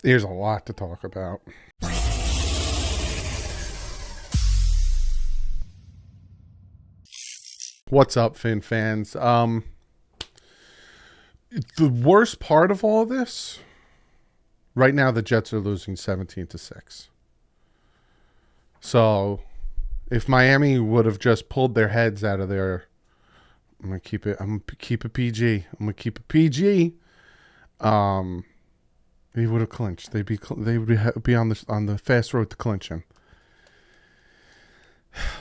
There's a lot to talk about. What's up, Finn fans? The worst part of all this, right now the Jets are losing 17-6. So if Miami would have just pulled their heads out of their, I'm gonna keep it PG. He would have clinched. They would be on the fast road to clinching.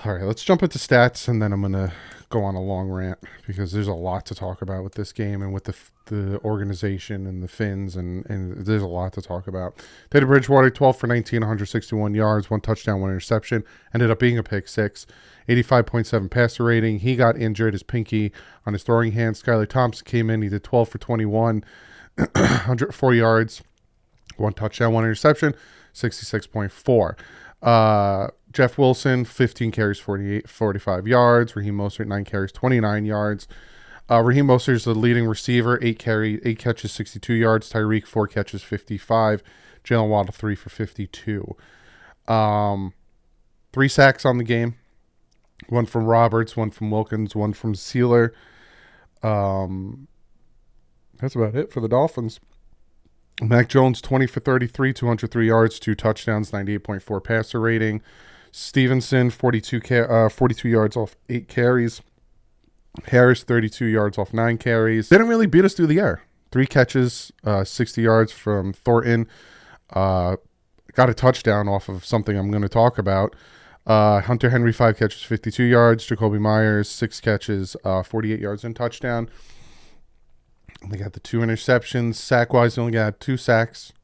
All right, let's jump into stats, and then I'm gonna go on a long rant because there's a lot to talk about with this game and with the organization and the Finns, and there's a lot to talk about. Teddy Bridgewater, 12 for 19, 161 yards, 1 touchdown, 1 interception. Ended up being a pick six. 85.7 passer rating. He got injured, his pinky on his throwing hand. Skylar Thompson came in. He did 12 for 21, 104 yards, 1 touchdown, 1 interception, 66.4. Jeff Wilson, 15 carries, 45 yards. Raheem Mostert, 9 carries, 29 yards. Raheem Mostert is the leading receiver, 8 catches, 62 yards. Tyreek, 4 catches, 55. Jalen Waddle, 3 for 52. 3 sacks on the game. 1 from Roberts, 1 from Wilkins, 1 from Sealer. That's about it for the Dolphins. Mac Jones, 20 for 33, 203 yards, 2 touchdowns, 98.4 passer rating. Stevenson, 42 yards off 8 carries. Harris, 32 yards off 9 carries. They didn't really beat us through the air. 3 catches, 60 yards from Thornton. Got a touchdown off of something I'm going to talk about. Hunter Henry, 5 catches, 52 yards. Jacoby Myers, 6 catches, 48 yards and touchdown. They got the 2 interceptions. Sack-wise, they only got 2 sacks.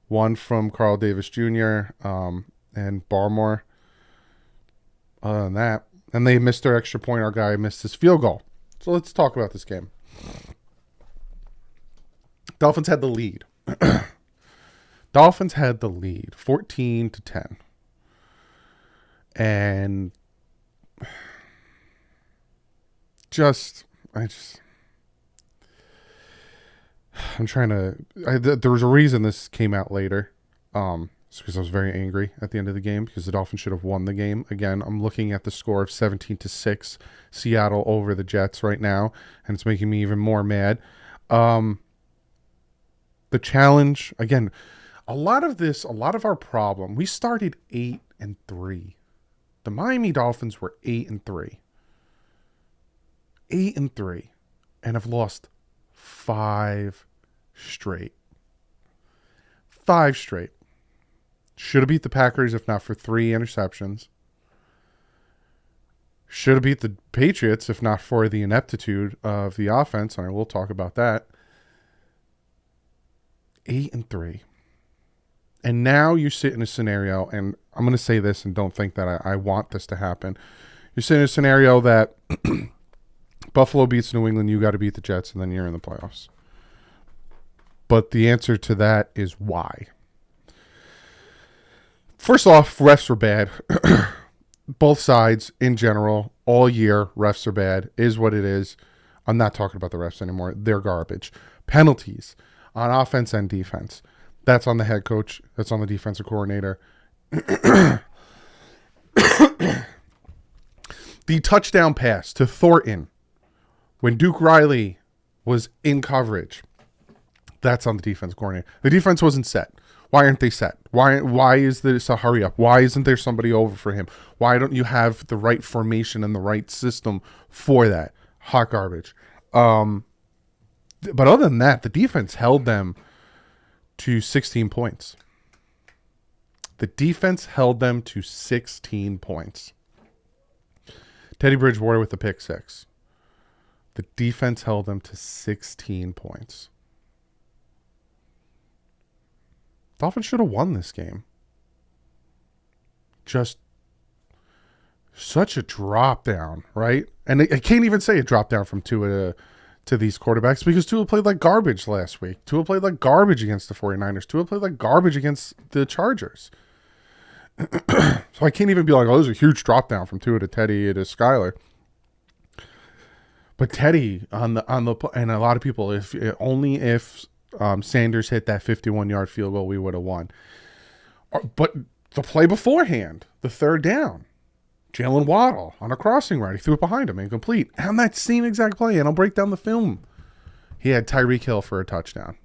1 from Carl Davis Jr. And Barmore. Other than that, and they missed their extra point. Our guy missed his field goal. So let's talk about this game. Dolphins had the lead. 14-10. And I'm trying to. There was a reason this came out later. It's because I was very angry at the end of the game because the Dolphins should have won the game. Again, I'm looking at the score of 17-6, Seattle over the Jets right now, and it's making me even more mad. The challenge, again, a lot of our problem, we started 8-3. The Miami Dolphins were 8-3. 8-3, and have lost 5 straight. 5 straight. Should have beat the Packers if not for 3 interceptions. Should have beat the Patriots if not for the ineptitude of the offense, and I will talk about that. 8-3. And now you sit in a scenario, and I'm going to say this and don't think that I want this to happen. You're sitting in a scenario that Buffalo beats New England, you got to beat the Jets, and then you're in the playoffs. But the answer to that is why. First off, refs were bad. Both sides, in general, all year, refs are bad. Is what it is. I'm not talking about the refs anymore. They're garbage. Penalties on offense and defense. That's on the head coach. That's on the defensive coordinator. The touchdown pass to Thornton when Duke Riley was in coverage. That's on the defense coordinator. The defense wasn't set. Why aren't they set? Why is this a hurry up? Why isn't there somebody over for him? Why don't you have the right formation and the right system for that? Hot garbage. But other than that, the defense held them to 16 points. The defense held them to 16 points. Teddy Bridgewater with the pick 6. The defense held them to 16 points. Dolphins should have won this game. Just such a drop down, right? And I can't even say a drop down from Tua to these quarterbacks because Tua played like garbage last week. Tua played like garbage against the 49ers. Tua played like garbage against the Chargers. So I can't even be like, oh, there's a huge drop down from Tua to Teddy to Skylar. But Teddy on the and a lot of people, if Sanders hit that 51-yard field goal, we would have won. But the play beforehand, the third down, Jalen Waddle on a crossing route, he threw it behind him, incomplete. On that same exact play, and I'll break down the film, he had Tyreek Hill for a touchdown.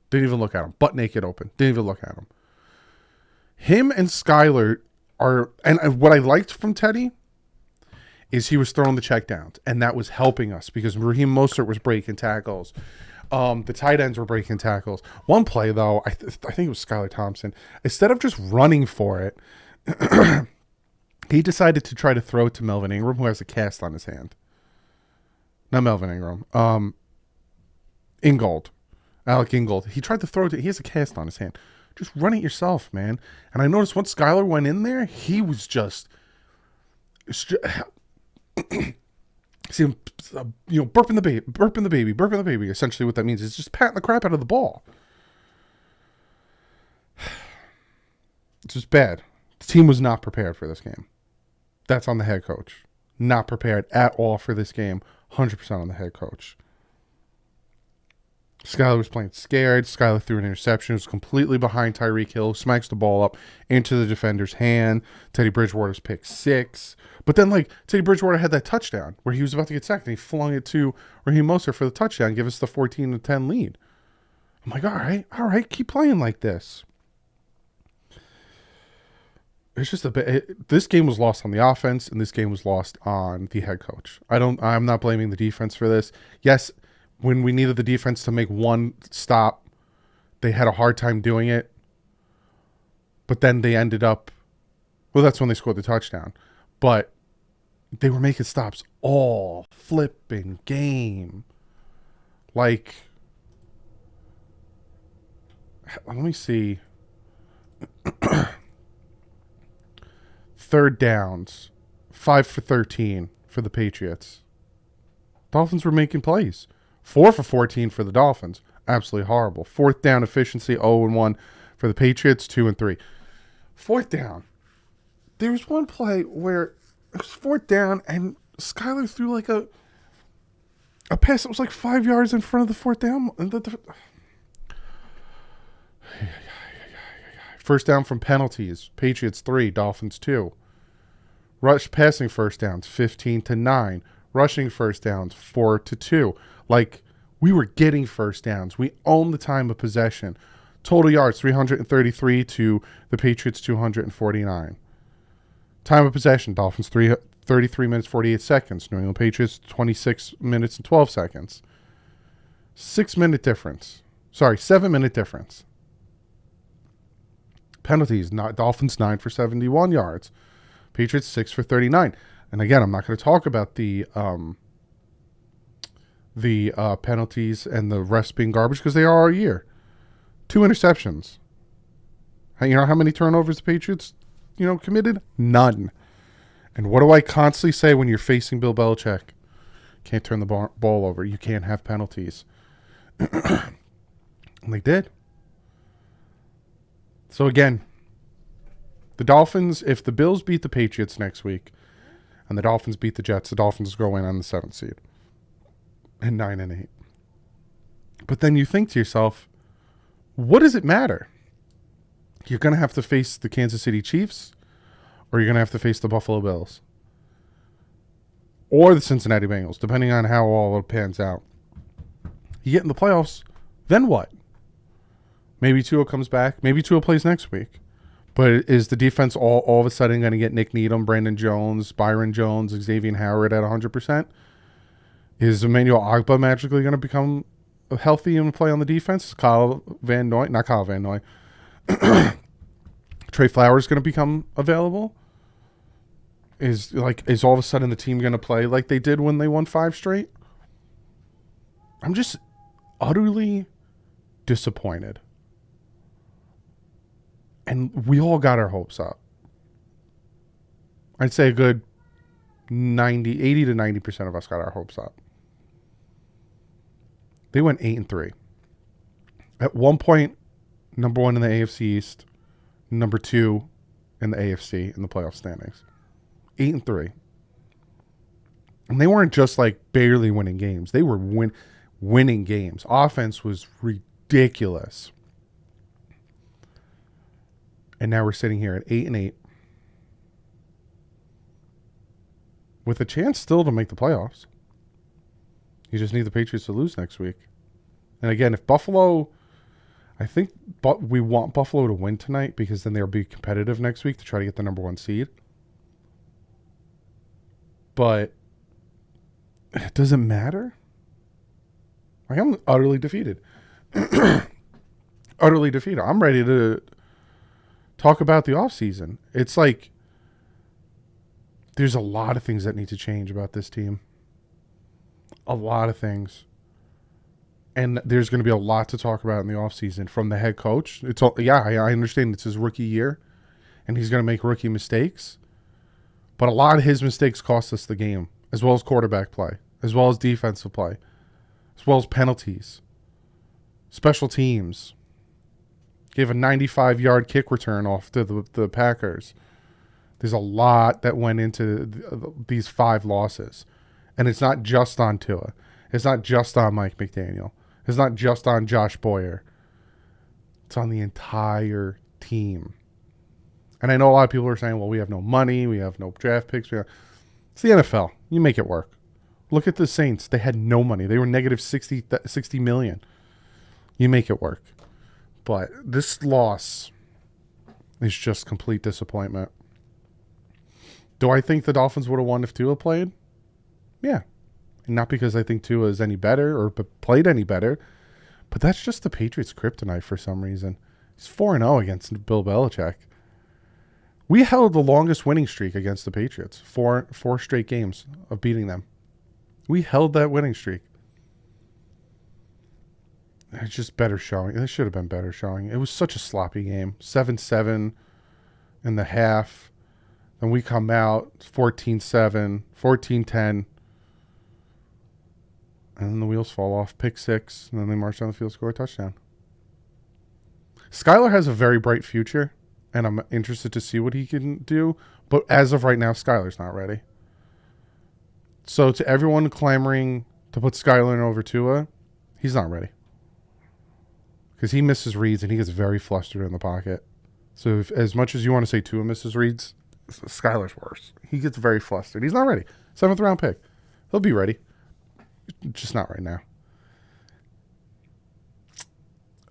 Didn't even look at him. Butt naked open. Didn't even look at him. Him and Skyler are, and what I liked from Teddy is he was throwing the checkdowns, and that was helping us because Raheem Mostert was breaking tackles. The tight ends were breaking tackles. One play, though, I think it was Skylar Thompson. Instead of just running for it, he decided to try to throw it to Melvin Ingram, who has a cast on his hand. Not Melvin Ingram. Ingold. Alec Ingold. He tried to throw it. He has a cast on his hand. Just run it yourself, man. And I noticed once Skylar went in there, he was just see him, burping the baby. Essentially, what that means is just patting the crap out of the ball. It's just bad. The team was not prepared for this game. That's on the head coach. Not prepared at all for this game. 100% on the head coach. Skylar was playing scared. Skylar threw an interception. It was completely behind Tyreek Hill. Smacks the ball up into the defender's hand. Teddy Bridgewater's pick 6. But then, Teddy Bridgewater had that touchdown where he was about to get sacked, and he flung it to Raheem Mostert for the touchdown, give us the 14-10 lead. I'm like, all right, keep playing like this. It's just this game was lost on the offense, and this game was lost on the head coach. I'm not blaming the defense for this. Yes, when we needed the defense to make one stop, they had a hard time doing it. But then they ended up, that's when they scored the touchdown. But they were making stops all flipping game. Let me see. Third downs, 5 for 13 for the Patriots. Dolphins were making plays. 4 for 14 for the Dolphins. Absolutely horrible. Fourth down efficiency, 0-1 for the Patriots, 2-3. Fourth down. There was one play where it was fourth down and Skylar threw a pass that was 5 yards in front of the fourth down. First down from penalties. Patriots 3, Dolphins 2. Rush passing first downs 15-9. Rushing first downs 4-2. We were getting first downs. We owned the time of possession. Total yards 333 to the Patriots 249. Time of possession, Dolphins 33 minutes 48 seconds. New England Patriots 26 minutes and 12 seconds. 6-minute difference. 7-minute difference. Penalties, Dolphins 9 for 71 yards. Patriots 6 for 39. And again, I'm not going to talk about the penalties and the refs being garbage because they are all year. 2 interceptions. You know how many turnovers the Patriots, committed? None. And what do I constantly say when you're facing Bill Belichick? Can't turn the ball over. You can't have penalties. And they did. So again, the Dolphins, if the Bills beat the Patriots next week and the Dolphins beat the Jets, the Dolphins go in on the 7th seed and 9-8. But then you think to yourself, what does it matter? You're going to have to face the Kansas City Chiefs, or you're going to have to face the Buffalo Bills or the Cincinnati Bengals, depending on how all it pans out. You get in the playoffs, then what? Maybe Tua comes back. Maybe Tua plays next week. But is the defense all of a sudden going to get Nick Needham, Brandon Jones, Byron Jones, Xavier Howard at 100%? Is Emmanuel Ogbah magically going to become healthy and play on the defense? Not Kyle Van Noy. Trey Flowers going to become available? Is all of a sudden the team going to play like they did when they won 5 straight? I'm just utterly disappointed. And we all got our hopes up. I'd say a good 80 to 90% of us got our hopes up. They went 8-3. At one point, number 1 in the AFC East, number 2 in the AFC in the playoff standings. 8-3. And they weren't just barely winning games. They were winning games. Offense was ridiculous. ridiculous. And now we're sitting here at 8-8 with a chance still to make the playoffs. You just need the Patriots to lose next week. And again, if Buffalo, I think we want Buffalo to win tonight because then they'll be competitive next week to try to get the number 1 seed. But it doesn't matter. Like, I'm utterly defeated. Utterly defeated. I'm ready to talk about the offseason. It's like there's a lot of things that need to change about this team. A lot of things. And there's going to be a lot to talk about in the offseason from the head coach. It's all, yeah, I understand it's his rookie year and he's going to make rookie mistakes. But a lot of his mistakes cost us the game, as well as quarterback play, as well as defensive play, as well as penalties, special teams. Gave a 95-yard kick return off to the Packers. There's a lot that went into these 5 losses. And it's not just on Tua. It's not just on Mike McDaniel. It's not just on Josh Boyer. It's on the entire team. And I know a lot of people are saying, well, we have no money. We have no draft picks. It's the NFL. You make it work. Look at the Saints. They had no money. They were negative 60 million. You make it work. But this loss is just complete disappointment. Do I think the Dolphins would have won if Tua played? Yeah. And not because I think Tua is any better or played any better, but that's just the Patriots' kryptonite for some reason. He's 4-0 against Bill Belichick. We held the longest winning streak against the Patriots. Four straight games of beating them. We held that winning streak. It's just better showing. It should have been better showing. It was such a sloppy game. 7-7 in the half. Then we come out 14-7, 14-10. And then the wheels fall off. Pick 6. And then they march down the field, score a touchdown. Skylar has a very bright future. And I'm interested to see what he can do. But as of right now, Skylar's not ready. So to everyone clamoring to put Skylar in over Tua, he's not ready. Because he misses reads and he gets very flustered in the pocket. So if, as much as you want to say Tua misses reads, Skylar's worse. He gets very flustered. He's not ready. 7th round pick. He'll be ready. Just not right now.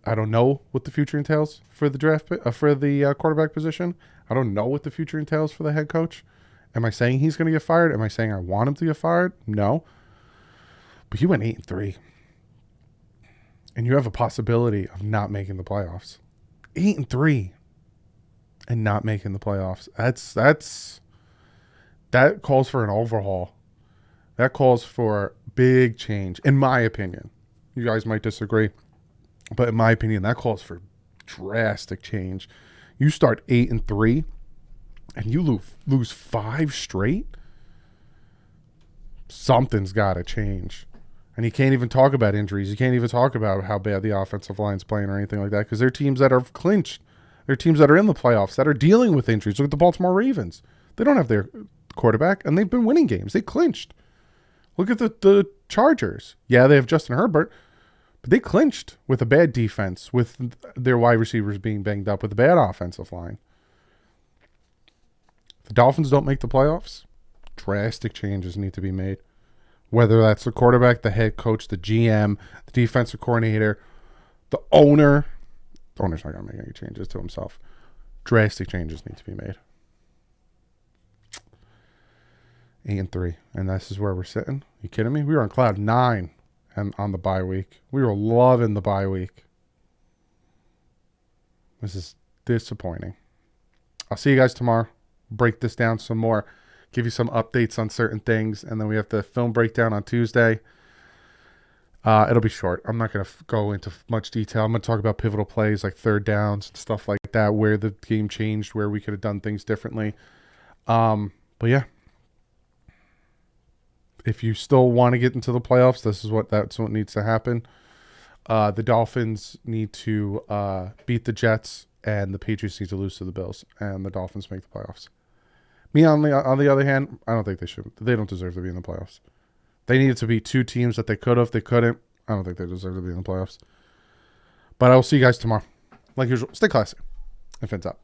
I don't know what the future entails for the quarterback position. I don't know what the future entails for the head coach. Am I saying he's going to get fired? Am I saying I want him to get fired? No. But he went 8-3. And you have a possibility of not making the playoffs. 8-3 and not making the playoffs. That calls for an overhaul. That calls for big change, in my opinion. You guys might disagree, but in my opinion, that calls for drastic change. You start 8-3 and you lose 5 straight. Something's got to change. And you can't even talk about injuries. You can't even talk about how bad the offensive line's playing or anything like that because they're teams that are clinched. They're teams that are in the playoffs that are dealing with injuries. Look at the Baltimore Ravens. They don't have their quarterback, and they've been winning games. They clinched. Look at the Chargers. Yeah, they have Justin Herbert, but they clinched with a bad defense, with their wide receivers being banged up, with a bad offensive line. If the Dolphins don't make the playoffs, drastic changes need to be made. Whether that's the quarterback, the head coach, the GM, the defensive coordinator, the owner. The owner's not going to make any changes to himself. Drastic changes need to be made. 8-3. And this is where we're sitting. Are you kidding me? We were on cloud 9 and on the bye week. We were loving the bye week. This is disappointing. I'll see you guys tomorrow. Break this down some more. Give you some updates on certain things, and then we have the film breakdown on Tuesday. It'll be short. I'm not going to go into much detail. I'm going to talk about pivotal plays like third downs and stuff like that, where the game changed, where we could have done things differently. But yeah, if you still want to get into the playoffs, that's what needs to happen. The Dolphins need to beat the Jets, and the Patriots need to lose to the Bills, and the Dolphins make the playoffs. Me, on the other hand, I don't think they should. They don't deserve to be in the playoffs. They needed to beat 2 teams that they could have. They couldn't. I don't think they deserve to be in the playoffs. But I will see you guys tomorrow. Like usual, stay classy and fins up.